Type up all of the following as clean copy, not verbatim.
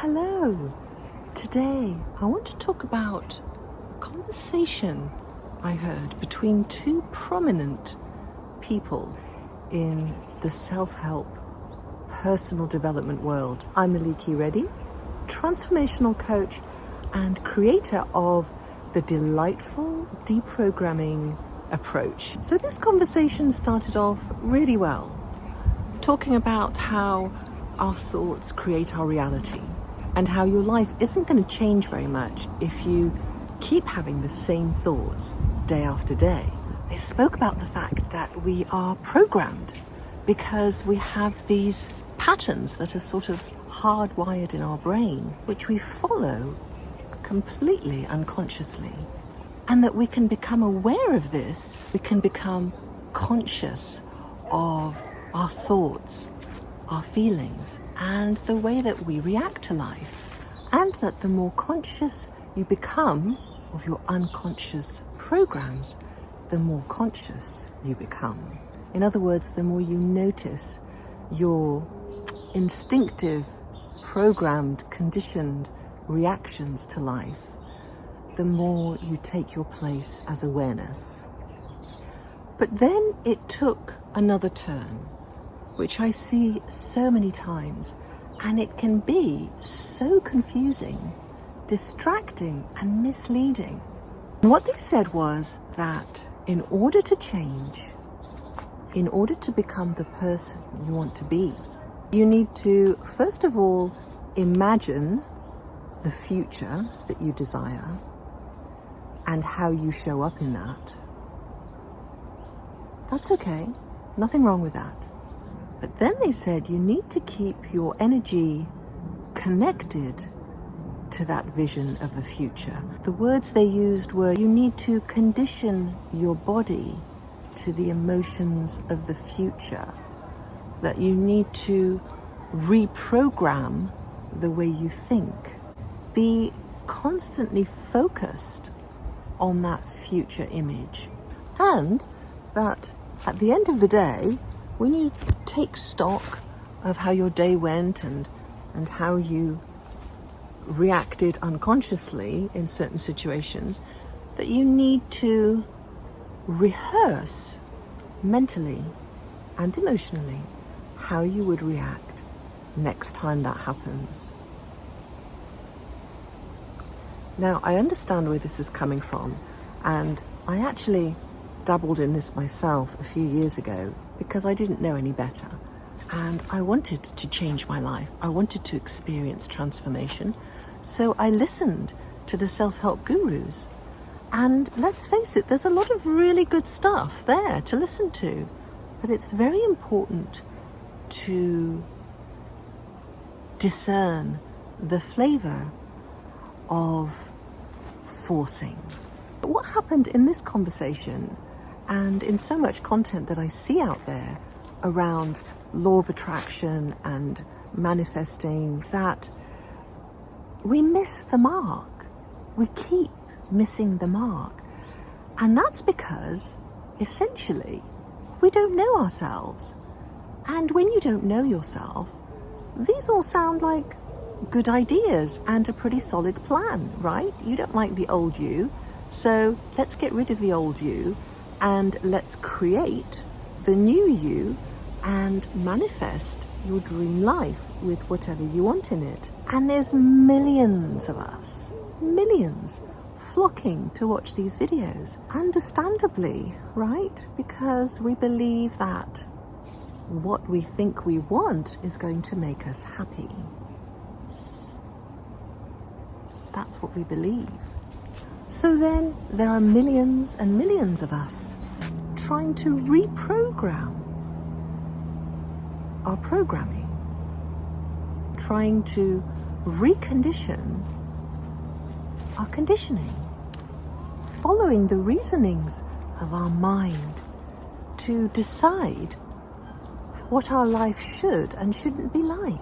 Hello! Today I want to talk about a conversation I heard between two prominent people in the self-help personal development world. I'm Maliki Reddy, transformational coach and creator of the delightful deprogramming approach. So this conversation started off really well, talking about how our thoughts create our reality and how your life isn't going to change very much if you keep having the same thoughts day after day. They spoke about the fact that we are programmed because we have these patterns that are sort of hardwired in our brain, which we follow completely unconsciously. And that we can become aware of this, we can become conscious of our thoughts, our feelings, and the way that we react to life. And that the more conscious you become of your unconscious programs, the more conscious you become. In other words, the more you notice your instinctive, programmed, conditioned reactions to life, the more you take your place as awareness. But then it took another turn, which I see so many times, and it can be so confusing, distracting, and misleading. What they said was that in order to change, in order to become the person you want to be, you need to, first of all, imagine the future that you desire and how you show up in that. That's okay, nothing wrong with that. But then they said you need to keep your energy connected to that vision of the future. The words they used were, you need to condition your body to the emotions of the future. That you need to reprogram the way you think. Be constantly focused on that future image. And that at the end of the day, when you take stock of how your day went and how you reacted unconsciously in certain situations, that you need to rehearse mentally and emotionally how you would react next time that happens. Now, I understand where this is coming from, and I actually dabbled in this myself a few years ago because I didn't know any better. And I wanted to change my life. I wanted to experience transformation. So I listened to the self-help gurus. And let's face it, there's a lot of really good stuff there to listen to. But it's very important to discern the flavor of forcing. What happened in this conversation and in so much content that I see out there around law of attraction and manifesting, that we miss the mark. We keep missing the mark. And that's because, essentially, we don't know ourselves. And when you don't know yourself, these all sound like good ideas and a pretty solid plan, right? You don't like the old you, so let's get rid of the old you and let's create the new you and manifest your dream life with whatever you want in it. And there's millions of us, millions, flocking to watch these videos. Understandably, right? Because we believe that what we think we want is going to make us happy. That's what we believe. So then there are millions and millions of us trying to reprogram our programming, trying to recondition our conditioning, following the reasonings of our mind to decide what our life should and shouldn't be like.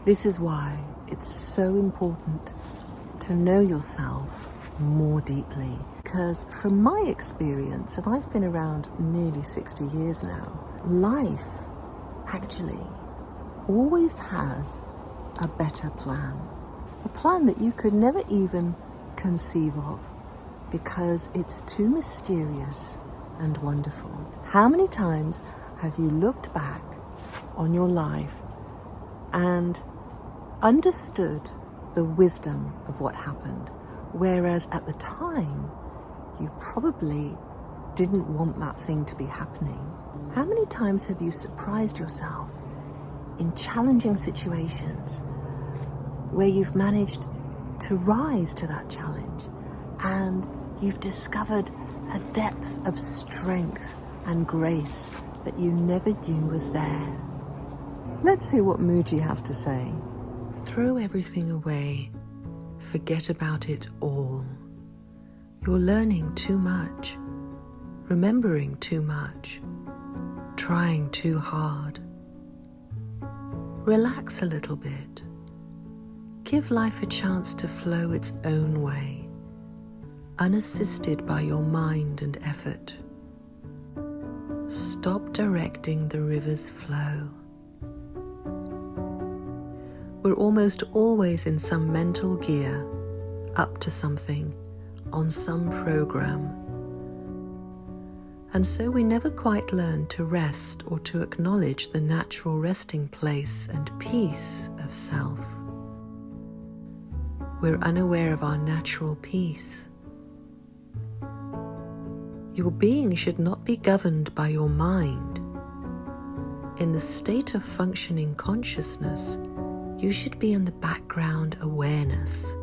This is why it's so important to know yourself more deeply. Because from my experience, and I've been around nearly 60 years now, life actually always has a better plan. A plan that you could never even conceive of because it's too mysterious and wonderful. How many times have you looked back on your life and understood the wisdom of what happened, whereas at the time you probably didn't want that thing to be happening? How many times have you surprised yourself in challenging situations where you've managed to rise to that challenge and you've discovered a depth of strength and grace that you never knew was there? Let's hear what Mooji has to say. Throw everything away. Forget about it all. You're learning too much, remembering too much, trying too hard. Relax a little bit. Give life a chance to flow its own way, unassisted by your mind and effort. Stop directing the river's flow. We're almost always in some mental gear, up to something, on some program. And so we never quite learn to rest or to acknowledge the natural resting place and peace of self. We're unaware of our natural peace. Your being should not be governed by your mind. In the state of functioning consciousness, you should be in the background awareness.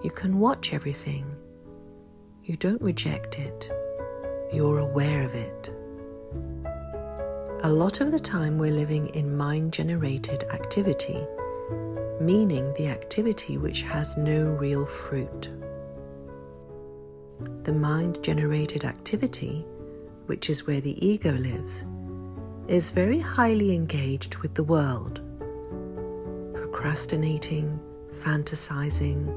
You can watch everything. You don't reject it. You're aware of it. A lot of the time we're living in mind-generated activity, meaning the activity which has no real fruit. The mind-generated activity, which is where the ego lives, is very highly engaged with the world. Procrastinating, fantasizing,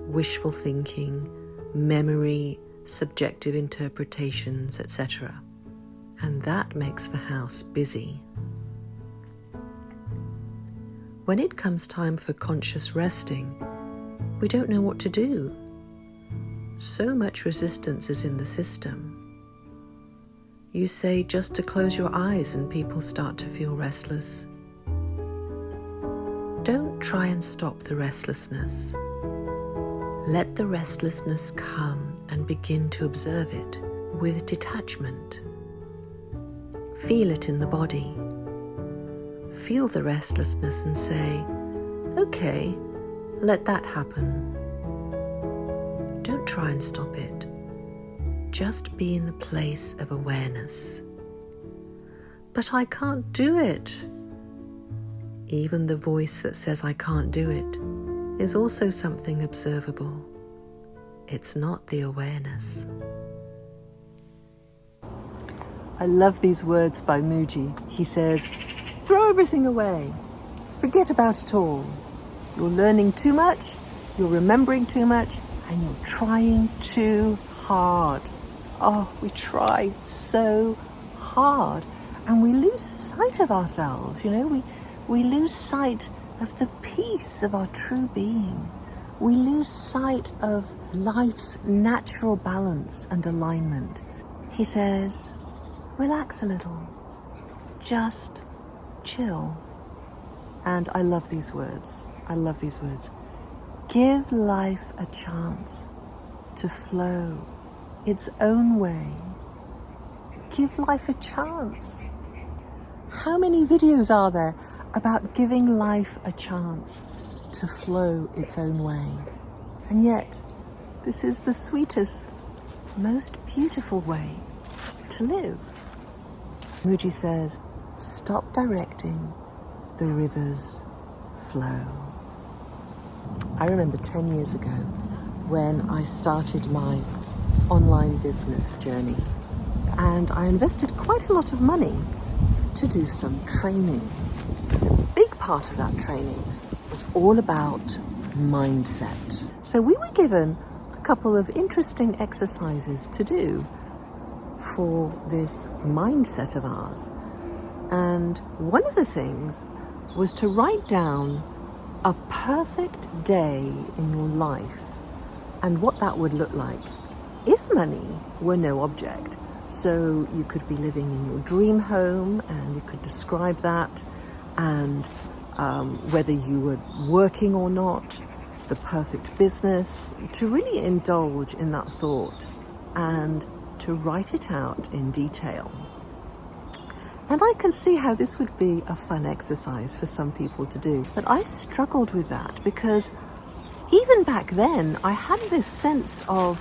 wishful thinking, memory, subjective interpretations, etc. And that makes the house busy. When it comes time for conscious resting, we don't know what to do. So much resistance is in the system. You say just to close your eyes and people start to feel restless. Don't try and stop the restlessness. Let the restlessness come and begin to observe it with detachment. Feel it in the body. Feel the restlessness and say, okay, let that happen. Don't try and stop it. Just be in the place of awareness. But I can't do it. Even the voice that says I can't do it is also something observable. It's not the awareness. I love these words by Mooji. He says, throw everything away. Forget about it all. You're learning too much, you're remembering too much, and you're trying too hard. Oh, we try so hard and we lose sight of ourselves, we lose sight of the peace of our true being. We lose sight of life's natural balance and alignment. He says, relax a little, just chill. And I love these words. Give life a chance to flow its own way. Give life a chance. How many videos are there about giving life a chance to flow its own way? And yet, this is the sweetest, most beautiful way to live. Mooji says, stop directing the river's flow. I remember 10 years ago when I started my online business journey, and I invested quite a lot of money to do some training. A big part of that training was all about mindset. So we were given a couple of interesting exercises to do for this mindset of ours. And one of the things was to write down a perfect day in your life and what that would look like if money were no object. So you could be living in your dream home and you could describe that, and whether you were working or not, the perfect business, to really indulge in that thought and to write it out in detail. And I can see how this would be a fun exercise for some people to do. But I struggled with that because even back then I had this sense of,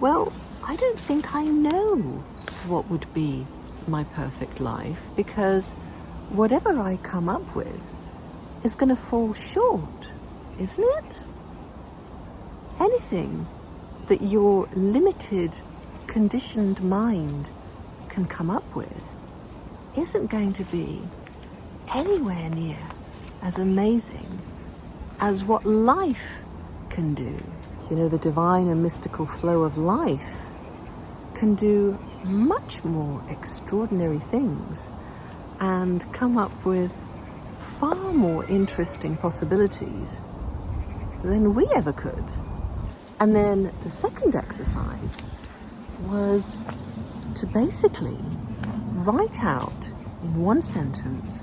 well, I don't think I know what would be my perfect life, because whatever I come up with is going to fall short, isn't it? Anything that your limited, conditioned mind can come up with isn't going to be anywhere near as amazing as what life can do. You know, the divine and mystical flow of life can do much more extraordinary things and come up with far more interesting possibilities than we ever could. And then the second exercise was to basically write out in one sentence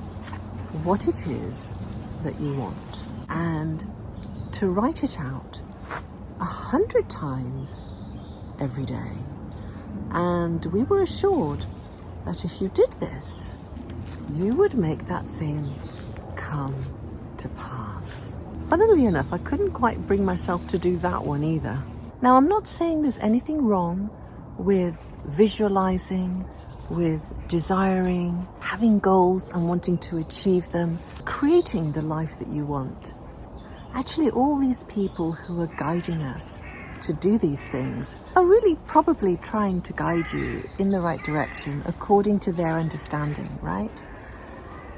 what it is that you want, and to write it out 100 times every day. And we were assured that if you did this, you would make that thing come to pass. Funnily enough, I couldn't quite bring myself to do that one either. Now, I'm not saying there's anything wrong with visualizing, with desiring, having goals and wanting to achieve them, creating the life that you want. Actually, all these people who are guiding us to do these things are really probably trying to guide you in the right direction according to their understanding, right?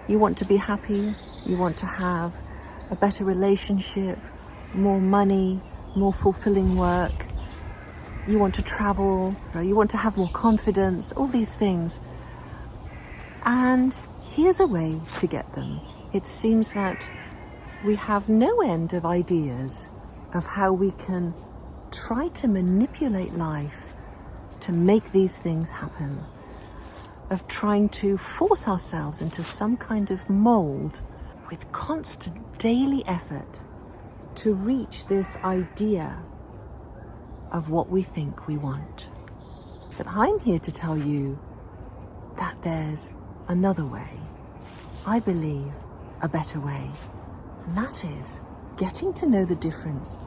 You want to be happy, you want to have a better relationship, more money, more fulfilling work, you want to travel, you want to have more confidence, all these things. And here's a way to get them. It seems that we have no end of ideas of how we can try to manipulate life to make these things happen, of trying to force ourselves into some kind of mold with constant daily effort to reach this idea of what we think we want. But I'm here to tell you that there's another way. I believe a better way. And that is getting to know the difference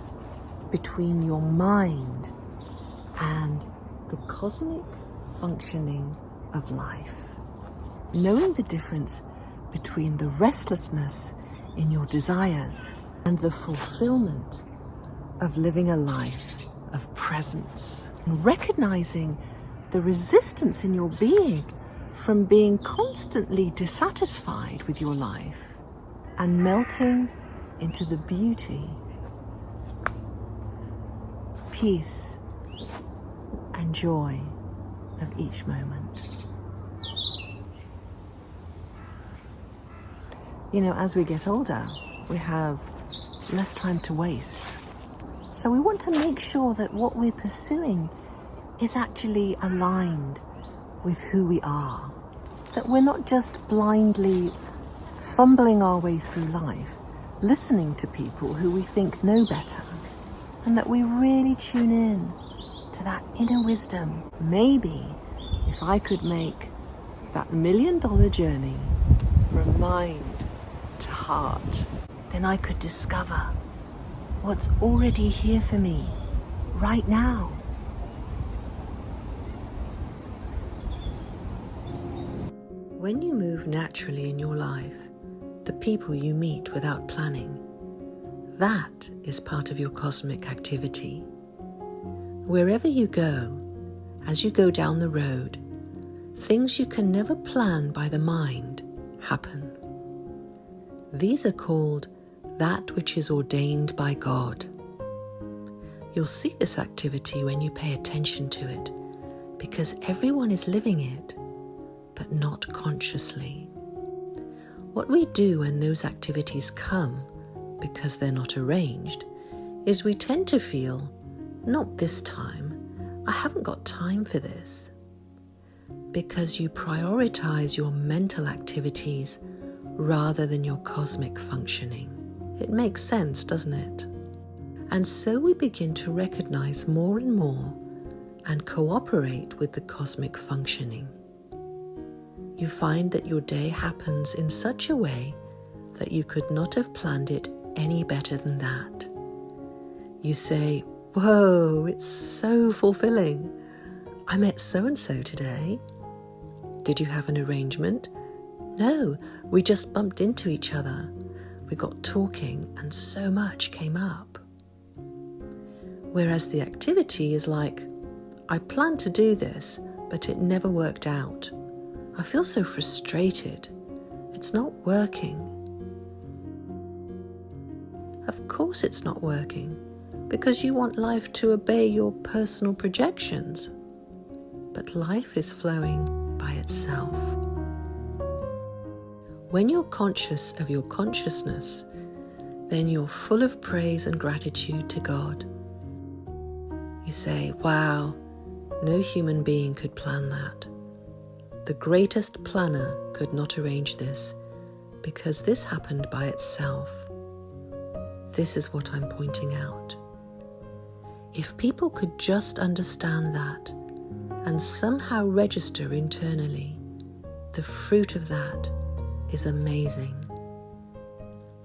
between your mind and the cosmic functioning of life. Knowing the difference between the restlessness in your desires and the fulfillment of living a life of presence. And recognizing the resistance in your being from being constantly dissatisfied with your life and melting into the beauty, peace, and joy of each moment. You know, as we get older, we have less time to waste. So we want to make sure that what we're pursuing is actually aligned with who we are. That we're not just blindly fumbling our way through life, listening to people who we think know better, and that we really tune in to that inner wisdom. Maybe if I could make that $1 million journey from mind to heart, then I could discover what's already here for me right now. When you move naturally in your life, the people you meet without planning, that is part of your cosmic activity. Wherever you go, as you go down the road, things you can never plan by the mind happen. These are called that which is ordained by God. You'll see this activity when you pay attention to it, because everyone is living it, but not consciously. What we do when those activities come, because they're not arranged, is we tend to feel, not this time, I haven't got time for this. Because you prioritize your mental activities rather than your cosmic functioning. It makes sense, doesn't it? And so we begin to recognize more and more and cooperate with the cosmic functioning. You find that your day happens in such a way that you could not have planned it any better than that. You say, whoa, it's so fulfilling. I met so-and-so today. Did you have an arrangement? No, we just bumped into each other. We got talking and so much came up. Whereas the activity is like, I planned to do this, but it never worked out. I feel so frustrated. It's not working. Of course it's not working, because you want life to obey your personal projections. But life is flowing by itself. When you're conscious of your consciousness, then you're full of praise and gratitude to God. You say, wow, no human being could plan that. The greatest planner could not arrange this, because this happened by itself. This is what I'm pointing out. If people could just understand that and somehow register internally, the fruit of that is amazing.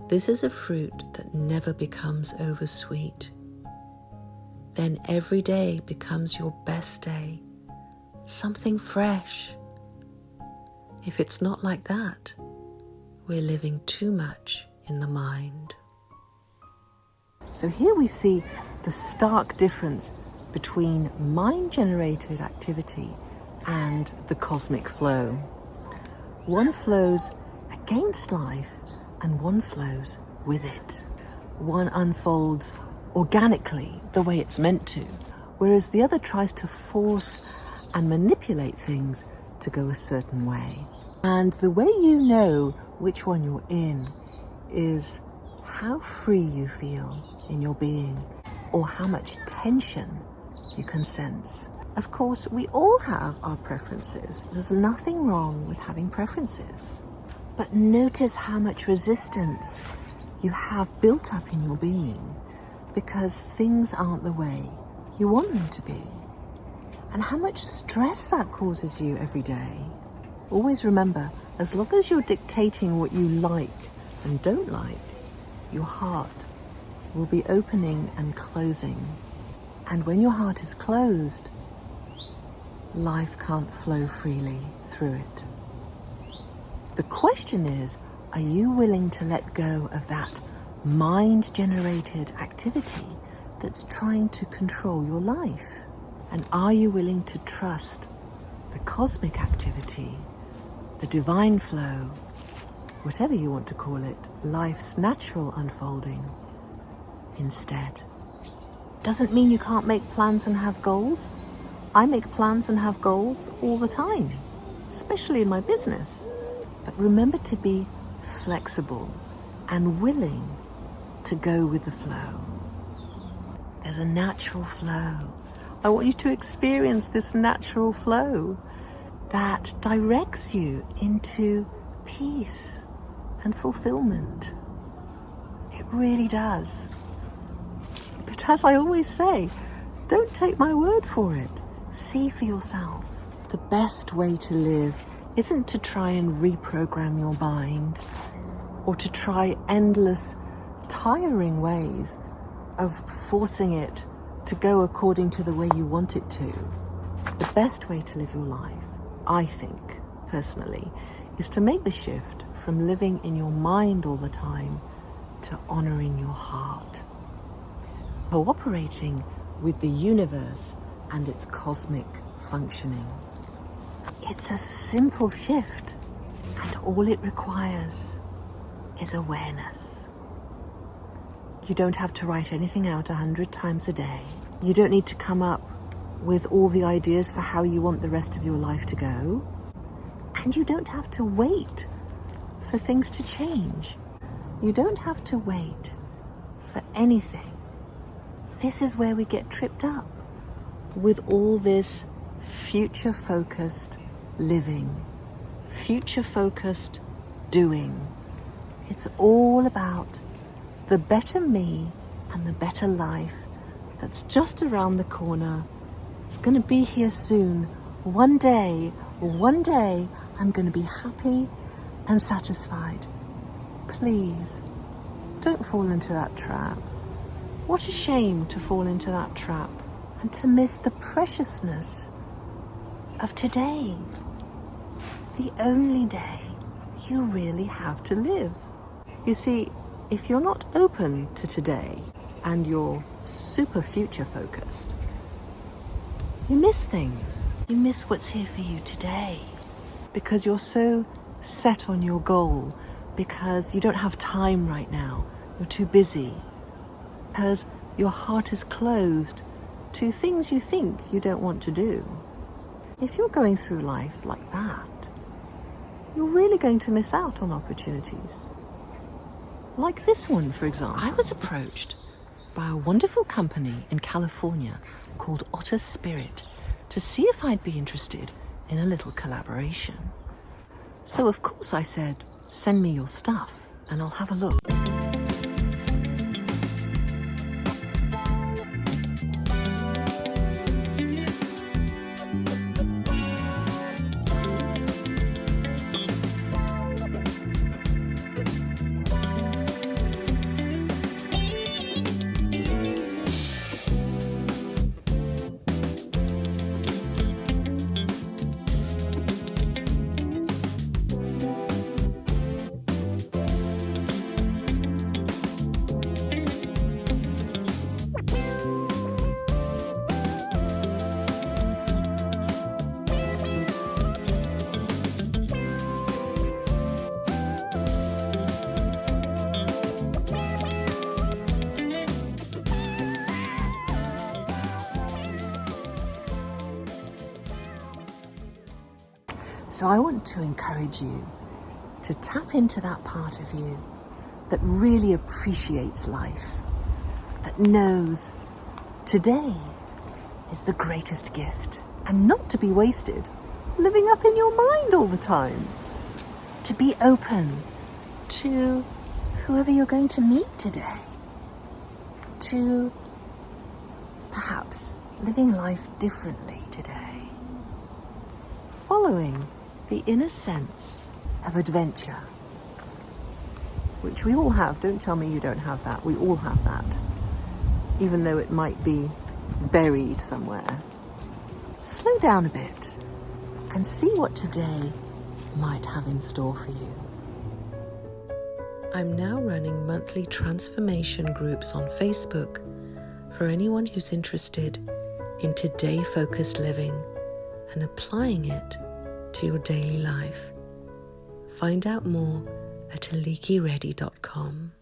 This is a fruit that never becomes oversweet. Then every day becomes your best day, something fresh. If it's not like that, we're living too much in the mind. So here we see the stark difference between mind-generated activity and the cosmic flow. One flows against life and one flows with it. One unfolds organically, the way it's meant to, whereas the other tries to force and manipulate things to go a certain way. And the way you know which one you're in is how free you feel in your being, or how much tension you can sense. Of course, we all have our preferences. There's nothing wrong with having preferences. But notice how much resistance you have built up in your being because things aren't the way you want them to be. And how much stress that causes you every day. Always remember, as long as you're dictating what you like and don't like, your heart will be opening and closing. And when your heart is closed, life can't flow freely through it. The question is, are you willing to let go of that mind-generated activity that's trying to control your life? And are you willing to trust the cosmic activity, the divine flow, whatever you want to call it, life's natural unfolding instead? Doesn't mean you can't make plans and have goals. I make plans and have goals all the time, especially in my business. But remember to be flexible and willing to go with the flow. There's a natural flow. I want you to experience this natural flow that directs you into peace and fulfillment. It really does. But as I always say, don't take my word for it. See for yourself. The best way to live isn't to try and reprogram your mind or to try endless, tiring ways of forcing it to go according to the way you want it to. The best way to live your life, I think, personally, is to make the shift from living in your mind all the time to honoring your heart. Cooperating with the universe and its cosmic functioning. It's a simple shift, and all it requires is awareness. You don't have to write anything out 100 times a day. You don't need to come up with all the ideas for how you want the rest of your life to go. And you don't have to wait for things to change. You don't have to wait for anything. This is where we get tripped up with all this future-focused living, future-focused doing. It's all about the better me and the better life that's just around the corner. It's going to be here soon. One day, I'm going to be happy and satisfied. Please, don't fall into that trap. What a shame to fall into that trap and to miss the preciousness of today. The only day you really have to live. You see, if you're not open to today and you're super future focused, you miss things. You miss what's here for you today because you're so set on your goal, because you don't have time right now. You're too busy, because your heart is closed to things you think you don't want to do. If you're going through life like that, you're really going to miss out on opportunities. Like this one, for example. I was approached by a wonderful company in California called Otter Spirit to see if I'd be interested in a little collaboration. So of course I said, send me your stuff and I'll have a look. So I want to encourage you to tap into that part of you that really appreciates life, that knows today is the greatest gift, and not to be wasted living up in your mind all the time. To be open to whoever you're going to meet today, to perhaps living life differently today, following the inner sense of adventure, which we all have. Don't tell me you don't have that. We all have that, even though it might be buried somewhere. Slow down a bit and see what today might have in store for you. I'm now running monthly transformation groups on Facebook for anyone who's interested in today-focused living and applying it to your daily life. Find out more at alikireddy.com.